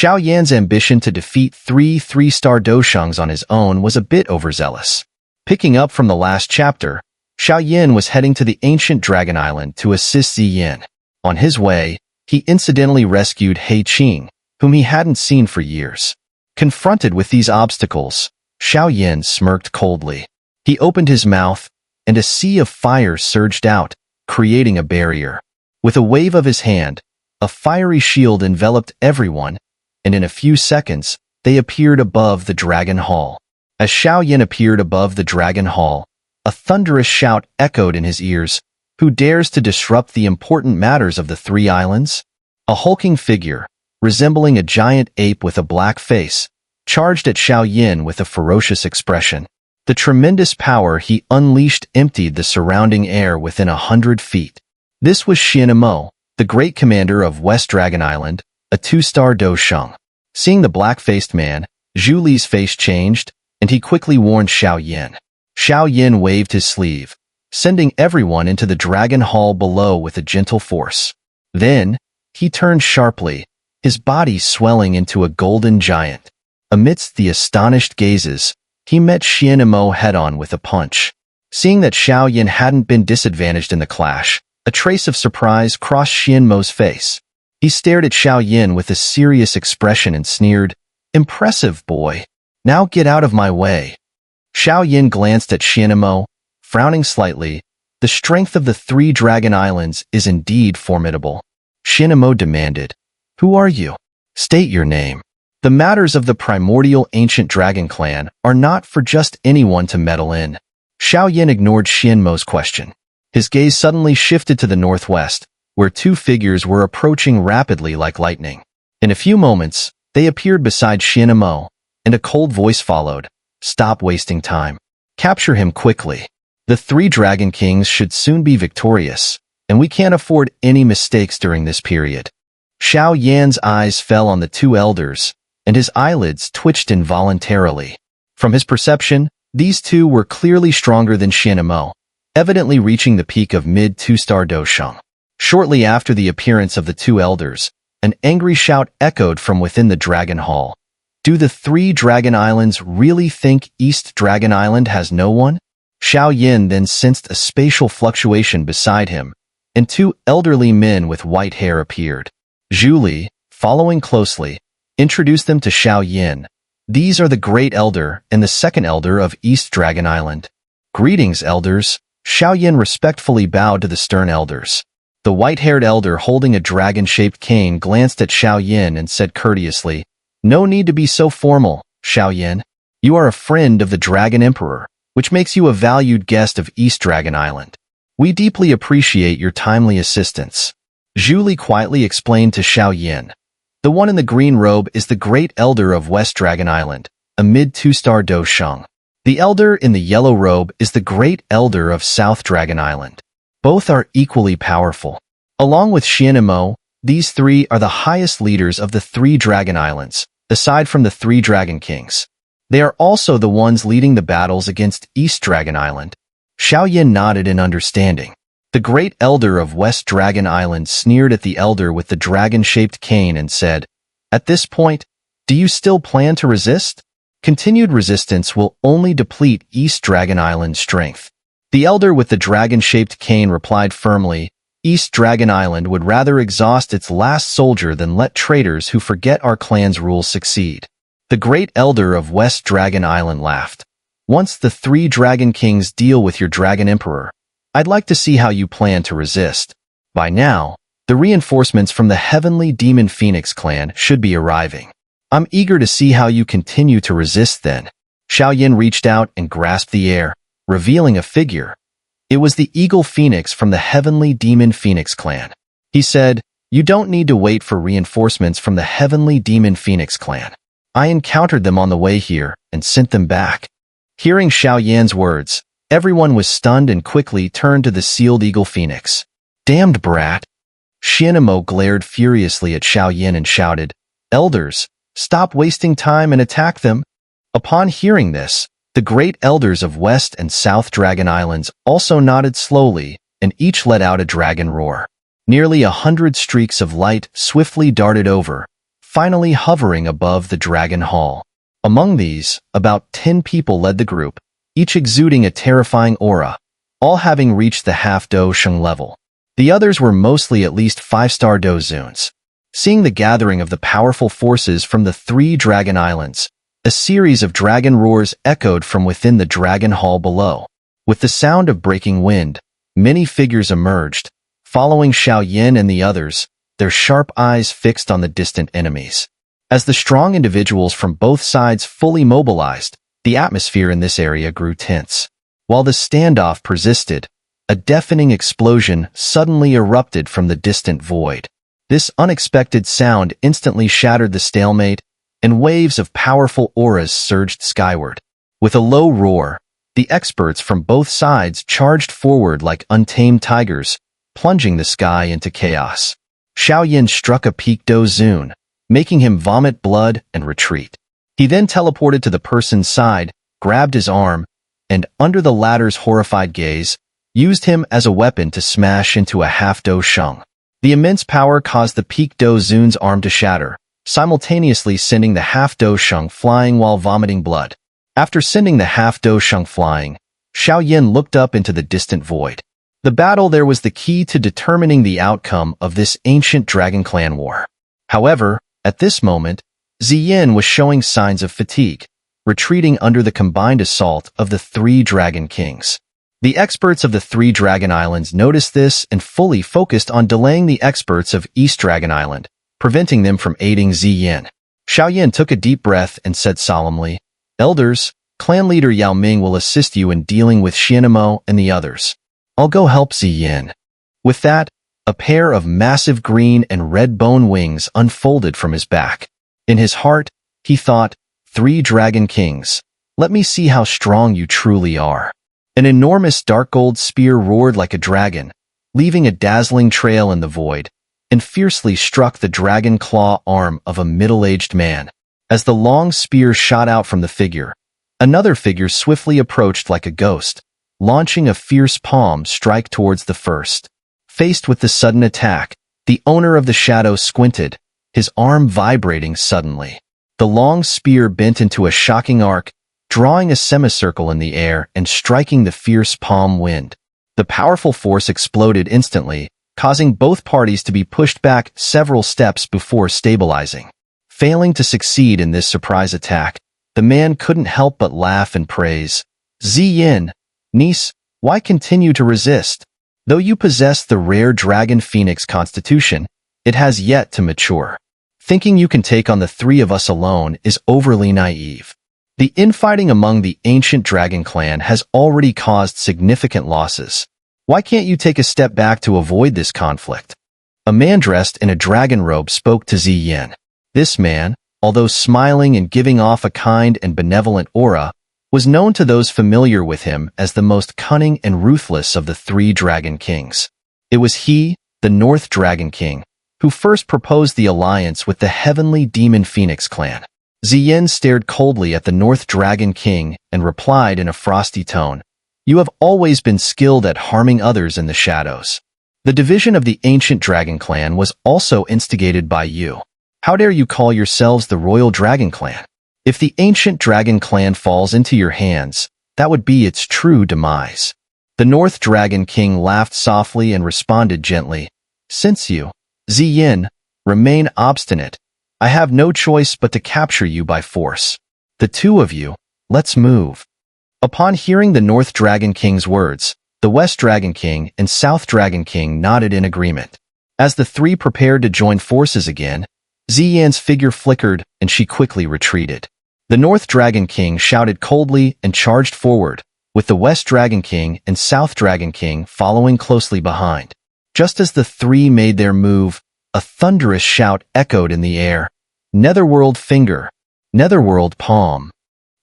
Xiao Yan's ambition to defeat three-star Dou Shengs on his own was a bit overzealous. Picking up from the last chapter, Xiao Yan was heading to the ancient Dragon Island to assist Yuewen. On his way, he incidentally rescued Qiong, whom he hadn't seen for years. Confronted with these obstacles, Xiao Yan smirked coldly. He opened his mouth, and a sea of fire surged out, creating a barrier. With a wave of his hand, a fiery shield enveloped everyone, and in a few seconds, they appeared above the Dragon Hall. As Xiao Yan appeared above the Dragon Hall, a thunderous shout echoed in his ears. Who dares to disrupt the important matters of the three islands? A hulking figure, resembling a giant ape with a black face, charged at Xiao Yan with a ferocious expression. The tremendous power he unleashed emptied the surrounding air within 100 feet. This was Xiao, the great commander of West Dragon Island, a 2-star Dou Sheng. Seeing the black-faced man, Zhu Li's face changed, and he quickly warned Xiao Yan. Xiao Yan waved his sleeve, sending everyone into the Dragon Hall below with a gentle force. Then, he turned sharply, his body swelling into a golden giant. Amidst the astonished gazes, he met Xiao head-on with a punch. Seeing that Xiao Yan hadn't been disadvantaged in the clash, a trace of surprise crossed Xiao's face. He stared at Xiao Yan with a serious expression and sneered, "Impressive, boy. Now get out of my way." Xiao Yan glanced at Xiao, frowning slightly. The strength of the three Dragon Islands is indeed formidable. Xiao demanded, "Who are you? State your name." The matters of the primordial ancient dragon clan are not for just anyone to meddle in. Xiao Yan ignored Xiao's question. His gaze suddenly shifted to the northwest, where two figures were approaching rapidly like lightning. In a few moments, they appeared beside Xiao, and a cold voice followed, "Stop wasting time. Capture him quickly. The three Dragon Kings should soon be victorious, and we can't afford any mistakes during this period." Xiao Yan's eyes fell on the two elders, and his eyelids twitched involuntarily. From his perception, these two were clearly stronger than Xiao, evidently reaching the peak of mid-2-star Dou Sheng. Shortly after the appearance of the two elders, an angry shout echoed from within the Dragon Hall. Do the three Dragon Islands really think East Dragon Island has no one? Xiao Yan then sensed a spatial fluctuation beside him, and two elderly men with white hair appeared. Zhu Li, following closely, introduced them to Xiao Yan. These are the Great Elder and the Second Elder of East Dragon Island. Greetings, elders. Xiao Yan respectfully bowed to the stern elders. The white-haired elder holding a dragon-shaped cane glanced at Xiao Yan and said courteously, "No need to be so formal, Xiao Yan. You are a friend of the Dragon Emperor, which makes you a valued guest of East Dragon Island. We deeply appreciate your timely assistance." Zhu Li quietly explained to Xiao Yan. The one in the green robe is the Great Elder of West Dragon Island, a mid-2-star Dou Sheng. The elder in the yellow robe is the Great Elder of South Dragon Island. Both are equally powerful. Along with Xiao, these three are the highest leaders of the three Dragon Islands, aside from the three Dragon Kings. They are also the ones leading the battles against East Dragon Island. Xiao Yan nodded in understanding. The Great Elder of West Dragon Island sneered at the elder with the dragon-shaped cane and said, "At this point, do you still plan to resist? Continued resistance will only deplete East Dragon Island's strength." The elder with the dragon-shaped cane replied firmly, "East Dragon Island would rather exhaust its last soldier than let traitors who forget our clan's rules succeed." The Great Elder of West Dragon Island laughed. "Once the three Dragon Kings deal with your Dragon Emperor, I'd like to see how you plan to resist. By now, the reinforcements from the Heavenly Demon Phoenix clan should be arriving. I'm eager to see how you continue to resist then." Xiao Yan reached out and grasped the air, revealing a figure. It was the Eagle Phoenix from the Heavenly Demon Phoenix clan. He said, "You don't need to wait for reinforcements from the Heavenly Demon Phoenix clan. I encountered them on the way here and sent them back." Hearing Xiao Yan's words, everyone was stunned and quickly turned to the sealed Eagle Phoenix. "Damned brat!" Xiao glared furiously at Xiao Yan and shouted, "Elders, stop wasting time and attack them." Upon hearing this, the Great Elders of West and South Dragon Islands also nodded slowly, and each let out a dragon roar. Nearly 100 streaks of light swiftly darted over, finally hovering above the Dragon Hall. Among these, about 10 people led the group, each exuding a terrifying aura, all having reached the half-Dou Sheng level. The others were mostly at least 5-star Dou Zuns. Seeing the gathering of the powerful forces from the 3 Dragon Islands, a series of dragon roars echoed from within the Dragon Hall below. With the sound of breaking wind, many figures emerged, following Xiao Yan and the others, their sharp eyes fixed on the distant enemies. As the strong individuals from both sides fully mobilized, the atmosphere in this area grew tense. While the standoff persisted, a deafening explosion suddenly erupted from the distant void. This unexpected sound instantly shattered the stalemate, and waves of powerful auras surged skyward. With a low roar, the experts from both sides charged forward like untamed tigers, plunging the sky into chaos. Xiao Yan struck a peak Dou Zun, making him vomit blood and retreat. He then teleported to the person's side, grabbed his arm, and, under the latter's horrified gaze, used him as a weapon to smash into a half-Dou Sheng. The immense power caused the peak Dou Zun's arm to shatter, simultaneously sending the half-Dou Sheng flying while vomiting blood. After sending the half-Dou Sheng flying, Xiao Yan looked up into the distant void. The battle there was the key to determining the outcome of this ancient Dragon Clan war. However, at this moment, Ziyin was showing signs of fatigue, retreating under the combined assault of the 3 Dragon Kings. The experts of the 3 Dragon Islands noticed this and fully focused on delaying the experts of East Dragon Island, preventing them from aiding Ziyin. Xiao Yan took a deep breath and said solemnly, "Elders, clan leader Yao Ming will assist you in dealing with Xianmo and the others. I'll go help Ziyin." With that, a pair of massive green and red bone wings unfolded from his back. In his heart, he thought, 3 Dragon Kings, let me see how strong you truly are. An enormous dark gold spear roared like a dragon, leaving a dazzling trail in the void, and fiercely struck the dragon claw arm of a middle-aged man. As the long spear shot out from the figure, another figure swiftly approached like a ghost, launching a fierce palm strike towards the first. Faced with the sudden attack, the owner of the shadow squinted, his arm vibrating suddenly. The long spear bent into a shocking arc, drawing a semicircle in the air and striking the fierce palm wind. The powerful force exploded instantly, causing both parties to be pushed back several steps before stabilizing. Failing to succeed in this surprise attack, the man couldn't help but laugh and praise. "Ziyin, niece, why continue to resist? Though you possess the rare Dragon Phoenix constitution, it has yet to mature. Thinking you can take on the 3 of us alone is overly naive. The infighting among the ancient Dragon Clan has already caused significant losses. Why can't you take a step back to avoid this conflict?" A man dressed in a dragon robe spoke to Ziyin. This man, although smiling and giving off a kind and benevolent aura, was known to those familiar with him as the most cunning and ruthless of the 3 Dragon Kings. It was he, the North Dragon King, who first proposed the alliance with the heavenly demon Phoenix clan. Ziyin stared coldly at the North Dragon King and replied in a frosty tone, "You have always been skilled at harming others in the shadows. The division of the ancient Dragon Clan was also instigated by you. How dare you call yourselves the Royal Dragon Clan? If the ancient Dragon Clan falls into your hands, that would be its true demise." The North Dragon King laughed softly and responded gently, "Since you, Ziyin, remain obstinate, I have no choice but to capture you by force. The 2 of you, let's move." Upon hearing the North Dragon King's words, the West Dragon King and South Dragon King nodded in agreement. As the 3 prepared to join forces again, Ziyin's figure flickered and she quickly retreated. The North Dragon King shouted coldly and charged forward, with the West Dragon King and South Dragon King following closely behind. Just as the 3 made their move, a thunderous shout echoed in the air. "Netherworld finger! Netherworld palm!"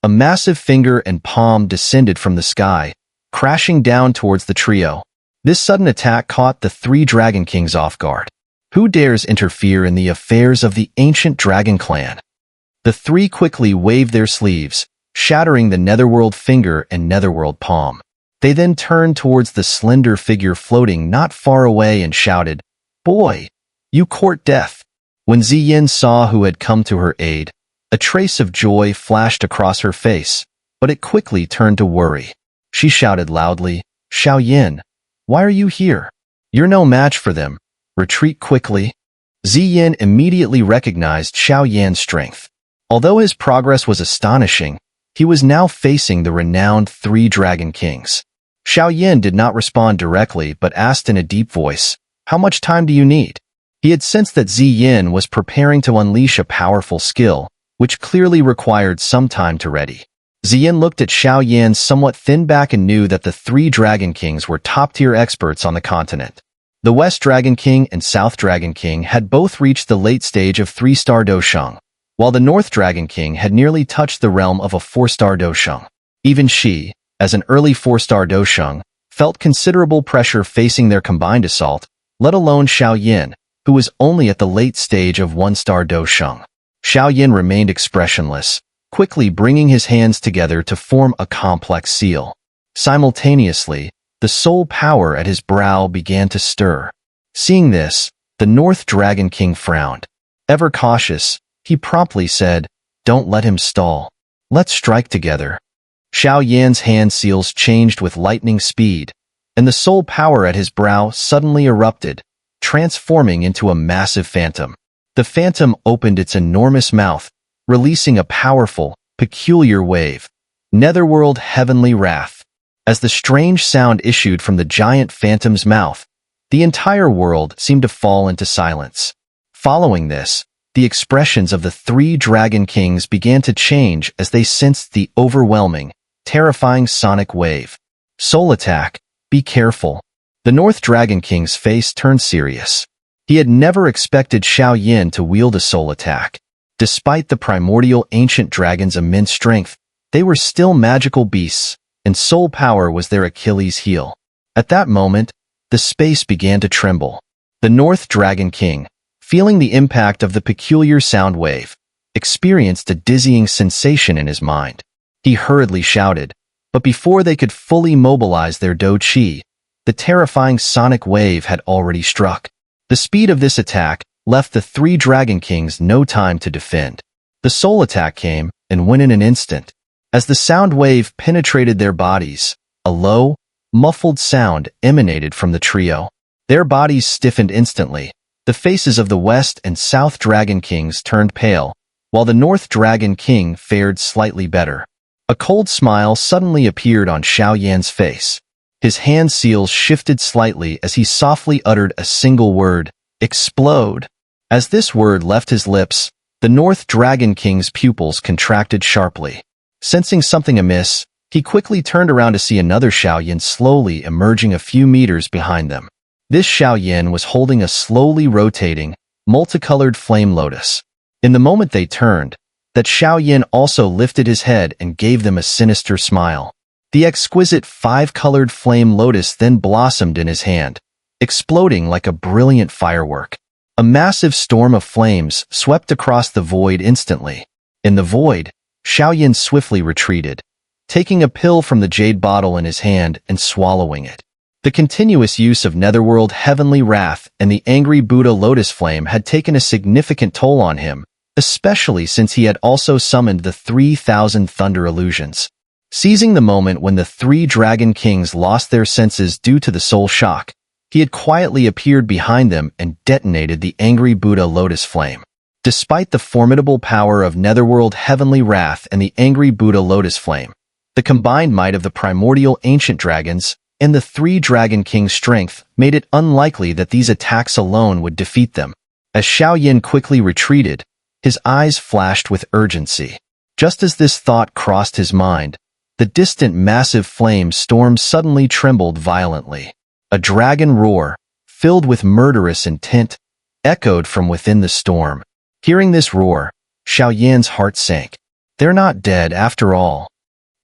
A massive finger and palm descended from the sky, crashing down towards the trio. This sudden attack caught the 3 Dragon Kings off guard. Who dares interfere in the affairs of the ancient Dragon Clan? The 3 quickly waved their sleeves, shattering the Netherworld finger and Netherworld palm. They then turned towards the slender figure floating not far away and shouted, "Boy, you court death." When Ziyin saw who had come to her aid, a trace of joy flashed across her face, but it quickly turned to worry. She shouted loudly, "Xiao Yan, why are you here? You're no match for them. Retreat quickly." Ziyin immediately recognized Xiao Yan's strength. Although his progress was astonishing, he was now facing the renowned 3 Dragon Kings. Xiao Yan did not respond directly but asked in a deep voice, "How much time do you need?" He had sensed that Ziyin was preparing to unleash a powerful skill, which clearly required some time to ready. Ziyin looked at Xiao Yan's somewhat thin back and knew that the 3 Dragon Kings were top-tier experts on the continent. The West Dragon King and South Dragon King had both reached the late stage of 3-star Dou Sheng, while the North Dragon King had nearly touched the realm of a 4-star Dou Sheng. Even she, as an early 4-star Dou Sheng, felt considerable pressure facing their combined assault, let alone Xiao Yan, who was only at the late stage of 1-star Dou Sheng. Xiao Yan remained expressionless, quickly bringing his hands together to form a complex seal. Simultaneously, the soul power at his brow began to stir. Seeing this, the North Dragon King frowned. Ever cautious, he promptly said, "Don't let him stall. Let's strike together." Xiao Yan's hand seals changed with lightning speed, and the soul power at his brow suddenly erupted, transforming into a massive phantom. The phantom opened its enormous mouth, releasing a powerful, peculiar wave. Netherworld heavenly wrath. As the strange sound issued from the giant phantom's mouth, the entire world seemed to fall into silence. Following this, the expressions of the 3 Dragon Kings began to change as they sensed the overwhelming, terrifying sonic wave. Soul attack, be careful. The North Dragon King's face turned serious. He had never expected Xiao Yan to wield a soul attack. Despite the primordial ancient dragon's immense strength, they were still magical beasts, and soul power was their Achilles heel. At that moment, the space began to tremble. The North Dragon King, feeling the impact of the peculiar sound wave, experienced a dizzying sensation in his mind. He hurriedly shouted, but before they could fully mobilize their Dou Qi, the terrifying sonic wave had already struck. The speed of this attack left the 3 Dragon Kings no time to defend. The soul attack came and went in an instant. As the sound wave penetrated their bodies, a low, muffled sound emanated from the trio. Their bodies stiffened instantly. The faces of the West and South Dragon Kings turned pale, while the North Dragon King fared slightly better. A cold smile suddenly appeared on Xiao Yan's face. His hand seals shifted slightly as he softly uttered a single word, "Explode." As this word left his lips, the North Dragon King's pupils contracted sharply. Sensing something amiss, he quickly turned around to see another Xiao Yan slowly emerging a few meters behind them. This Xiao Yan was holding a slowly rotating, multicolored flame lotus. In the moment they turned, that Xiao Yan also lifted his head and gave them a sinister smile. The exquisite 5-colored flame lotus then blossomed in his hand, exploding like a brilliant firework. A massive storm of flames swept across the void instantly. In the void, Xiao Yan swiftly retreated, taking a pill from the jade bottle in his hand and swallowing it. The continuous use of Netherworld heavenly wrath and the angry Buddha lotus flame had taken a significant toll on him, especially since he had also summoned the 3,000 thunder illusions. Seizing the moment when the 3 Dragon Kings lost their senses due to the soul shock, he had quietly appeared behind them and detonated the angry Buddha lotus flame. Despite the formidable power of Netherworld heavenly wrath and the angry Buddha lotus flame, the combined might of the primordial ancient dragons and the 3 Dragon Kings' strength made it unlikely that these attacks alone would defeat them. As Xiao Yan quickly retreated, his eyes flashed with urgency. Just as this thought crossed his mind, the distant massive flame storm suddenly trembled violently. A dragon roar, filled with murderous intent, echoed from within the storm. Hearing this roar, Xiao Yan's heart sank. They're not dead after all.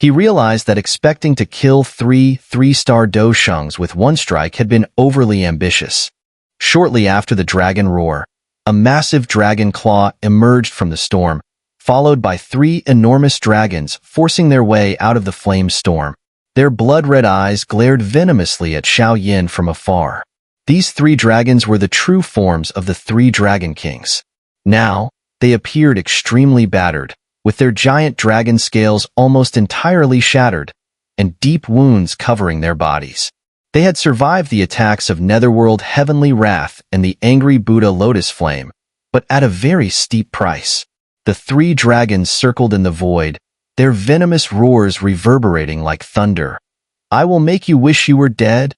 He realized that expecting to kill 3-star Dou Shengs with one strike had been overly ambitious. Shortly after the dragon roar, a massive dragon claw emerged from the storm, followed by 3 enormous dragons forcing their way out of the flame storm. Their blood-red eyes glared venomously at Xiao Yan from afar. These 3 dragons were the true forms of the 3 Dragon Kings. Now, they appeared extremely battered, with their giant dragon scales almost entirely shattered, and deep wounds covering their bodies. They had survived the attacks of Netherworld Heavenly Wrath and the Angry Buddha Lotus Flame, but at a very steep price. The three dragons circled in the void, their venomous roars reverberating like thunder. "I will make you wish you were dead."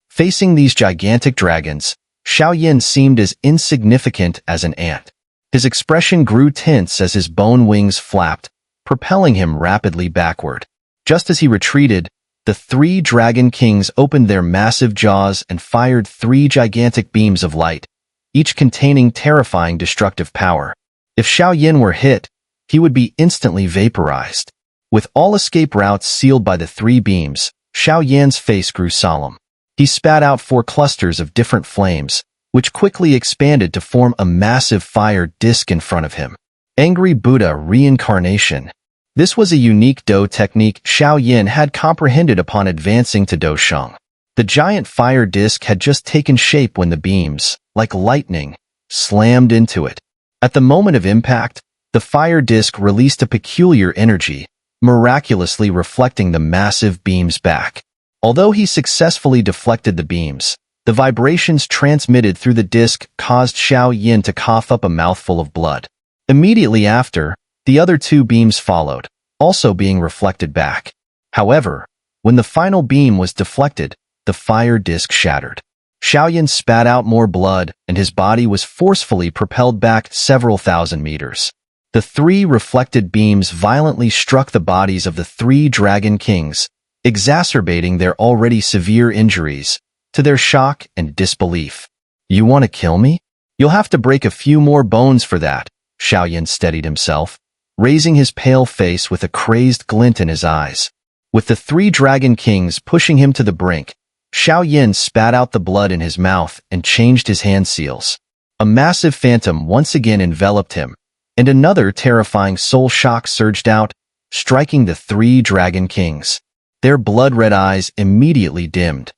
Facing these gigantic dragons, Xiao Yan seemed as insignificant as an ant. His expression grew tense as his bone wings flapped, propelling him rapidly backward. Just as he retreated, the three dragon kings opened their massive jaws and fired three gigantic beams of light, each containing terrifying destructive power. If Xiao Yan were hit, he would be instantly vaporized. With all escape routes sealed by the three beams, Xiao Yan's face grew solemn. He spat out 4 clusters of different flames, which quickly expanded to form a massive fire disk in front of him. Angry Buddha Reincarnation. This was a unique Dou technique Xiao Yan had comprehended upon advancing to Dou Sheng. The giant fire disk had just taken shape when the beams, like lightning, slammed into it. At the moment of impact, the fire disk released a peculiar energy, miraculously reflecting the massive beams back. Although he successfully deflected the beams, the vibrations transmitted through the disk caused Xiao Yan to cough up a mouthful of blood. Immediately after, the other 2 beams followed, also being reflected back. However, when the final beam was deflected, the fire disk shattered. Xiao Yan spat out more blood, and his body was forcefully propelled back several thousand meters. The 3 reflected beams violently struck the bodies of the 3 dragon kings, exacerbating their already severe injuries, to their shock and disbelief. "You want to kill me? You'll have to break a few more bones for that," Xiao Yan steadied himself, raising his pale face with a crazed glint in his eyes. With the 3 dragon kings pushing him to the brink, Xiao Yan spat out the blood in his mouth and changed his hand seals. A massive phantom once again enveloped him, and another terrifying soul shock surged out, striking the 3 dragon kings. Their blood-red eyes immediately dimmed.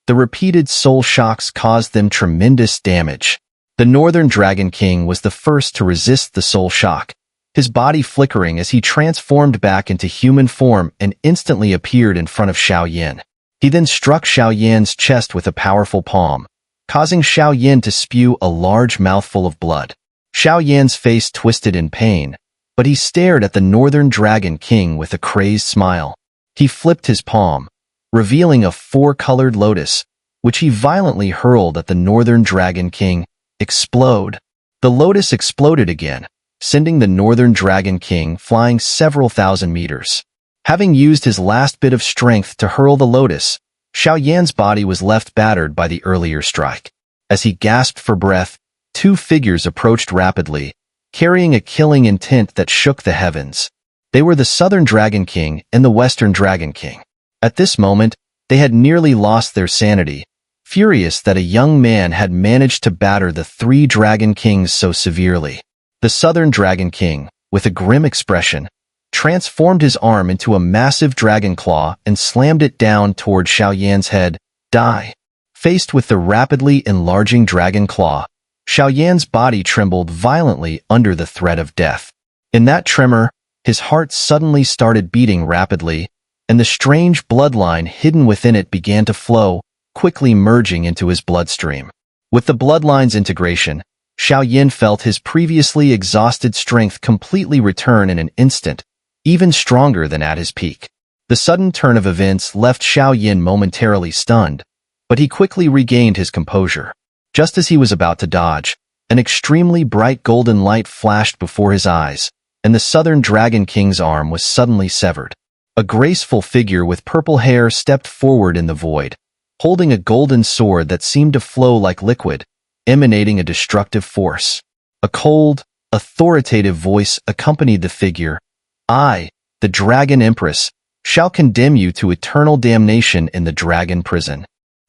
The repeated soul shocks caused them tremendous damage. The Northern Dragon King was the first to resist the soul shock, his body flickering as he transformed back into human form and instantly appeared in front of Xiao Yan. He then struck Xiao Yan's chest with a powerful palm, causing Xiao Yan to spew a large mouthful of blood. Xiao Yan's face twisted in pain, but he stared at the Northern Dragon King with a crazed smile. He flipped his palm, revealing a 4-colored lotus, which he violently hurled at the Northern Dragon King. Explode. The lotus exploded again, sending the Northern Dragon King flying several thousand meters. Having used his last bit of strength to hurl the lotus, Xiao Yan's body was left battered by the earlier strike. As he gasped for breath, 2 figures approached rapidly, carrying a killing intent that shook the heavens. They were the Southern Dragon King and the Western Dragon King. At this moment, they had nearly lost their sanity, furious that a young man had managed to batter the 3 Dragon Kings so severely. The Southern Dragon King, with a grim expression, transformed his arm into a massive dragon claw and slammed it down toward Xiao Yan's head. Die. Faced with the rapidly enlarging dragon claw, Xiao Yan's body trembled violently under the threat of death. In that tremor, his heart suddenly started beating rapidly, and the strange bloodline hidden within it began to flow, quickly merging into his bloodstream. With the bloodline's integration, Xiao Yan felt his previously exhausted strength completely return in an instant, even stronger than at his peak. The sudden turn of events left Xiao Yan momentarily stunned, but he quickly regained his composure. Just as he was about to dodge, an extremely bright golden light flashed before his eyes, and the Southern Dragon King's arm was suddenly severed. A graceful figure with purple hair stepped forward in the void, holding a golden sword that seemed to flow like liquid, emanating a destructive force. A cold, authoritative voice accompanied the figure. "I, the Dragon Empress, shall condemn you to eternal damnation in the dragon prison."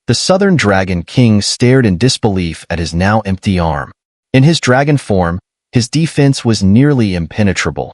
The Southern Dragon King stared in disbelief at his now empty arm. In his dragon form, his defense was nearly impenetrable.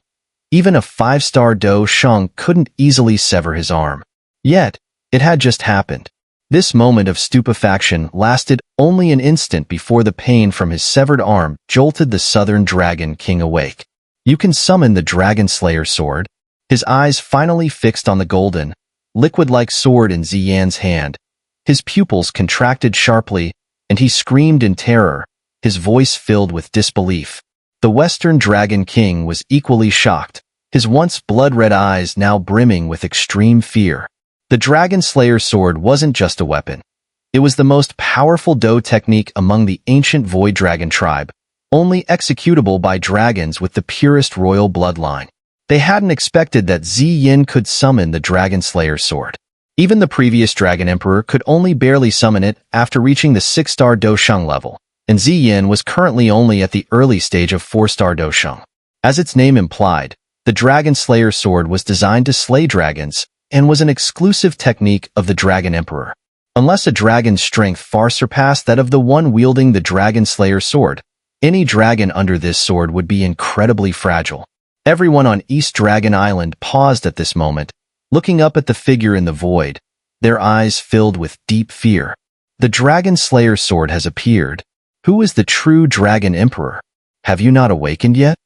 Even a 5-star Dou Sheng couldn't easily sever his arm. Yet, it had just happened. This moment of stupefaction lasted only an instant before the pain from his severed arm jolted the Southern Dragon King awake. "You can summon the Dragon Slayer sword?" His eyes finally fixed on the golden, liquid-like sword in Xian's hand. His pupils contracted sharply, and he screamed in terror, his voice filled with disbelief. The Western Dragon King was equally shocked, his once blood-red eyes now brimming with extreme fear. The Dragon Slayer sword wasn't just a weapon. It was the most powerful Dou technique among the ancient Void Dragon tribe, only executable by dragons with the purest royal bloodline. They hadn't expected that Xian could summon the Dragon Slayer sword. Even the previous Dragon Emperor could only barely summon it after reaching the 6-star Dou Sheng level, and Xian was currently only at the early stage of 4-star Dou Sheng. As its name implied, the Dragon Slayer sword was designed to slay dragons, and was an exclusive technique of the Dragon Emperor. Unless a dragon's strength far surpassed that of the one wielding the Dragon Slayer sword, any dragon under this sword would be incredibly fragile. Everyone on East Dragon Island paused at this moment, looking up at the figure in the void, their eyes filled with deep fear. The Dragon Slayer sword has appeared. Who is the true Dragon Emperor? Have you not awakened yet?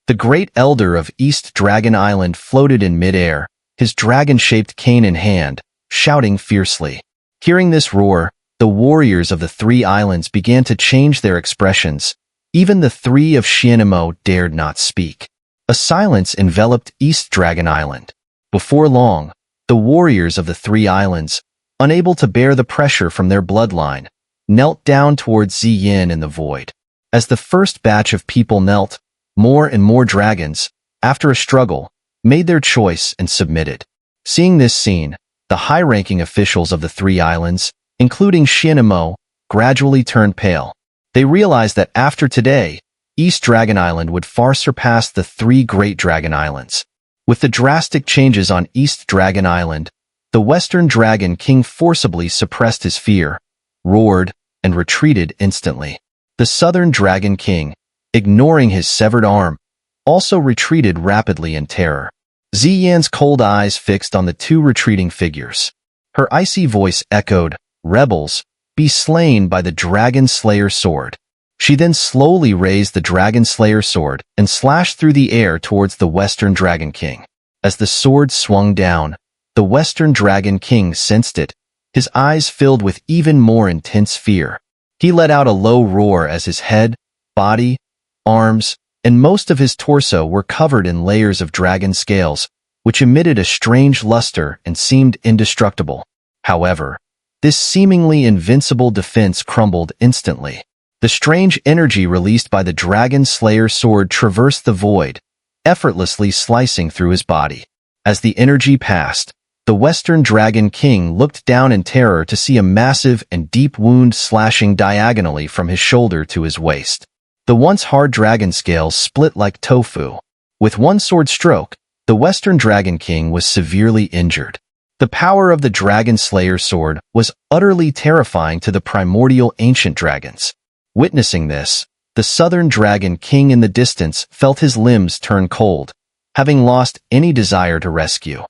The great elder of East Dragon Island floated in midair, his dragon-shaped cane in hand, shouting fiercely. Hearing this roar, the warriors of the three islands began to change their expressions. Even the three of Xianmo dared not speak. A silence enveloped East Dragon Island. Before long, the warriors of the three islands, unable to bear the pressure from their bloodline, knelt down towards Xian in the void. As the first batch of people knelt, more and more dragons, after a struggle, made their choice and submitted. Seeing this scene, the high-ranking officials of the three islands, including Xianmo, gradually turned pale. They realized that after today, East Dragon Island would far surpass the three Great Dragon Islands. With the drastic changes on East Dragon Island, the Western Dragon King forcibly suppressed his fear, roared, and retreated instantly. The Southern Dragon King, ignoring his severed arm, also retreated rapidly in terror. Xian's cold eyes fixed on the two retreating figures. Her icy voice echoed, "Rebels, be slain by the Dragon Slayer sword." She then slowly raised the Dragon Slayer sword and slashed through the air towards the Western Dragon King. As the sword swung down, the Western Dragon King sensed it, his eyes filled with even more intense fear. He let out a low roar as his head, body, arms, and most of his torso were covered in layers of dragon scales, which emitted a strange luster and seemed indestructible. However, this seemingly invincible defense crumbled instantly. The strange energy released by the Dragon Slayer sword traversed the void, effortlessly slicing through his body. As the energy passed, the Western Dragon King looked down in terror to see a massive and deep wound slashing diagonally from his shoulder to his waist. The once hard dragon scales split like tofu. With one sword stroke, the Western Dragon King was severely injured. The power of the Dragon Slayer sword was utterly terrifying to the primordial ancient dragons. Witnessing this, the Southern Dragon King in the distance felt his limbs turn cold, having lost any desire to rescue.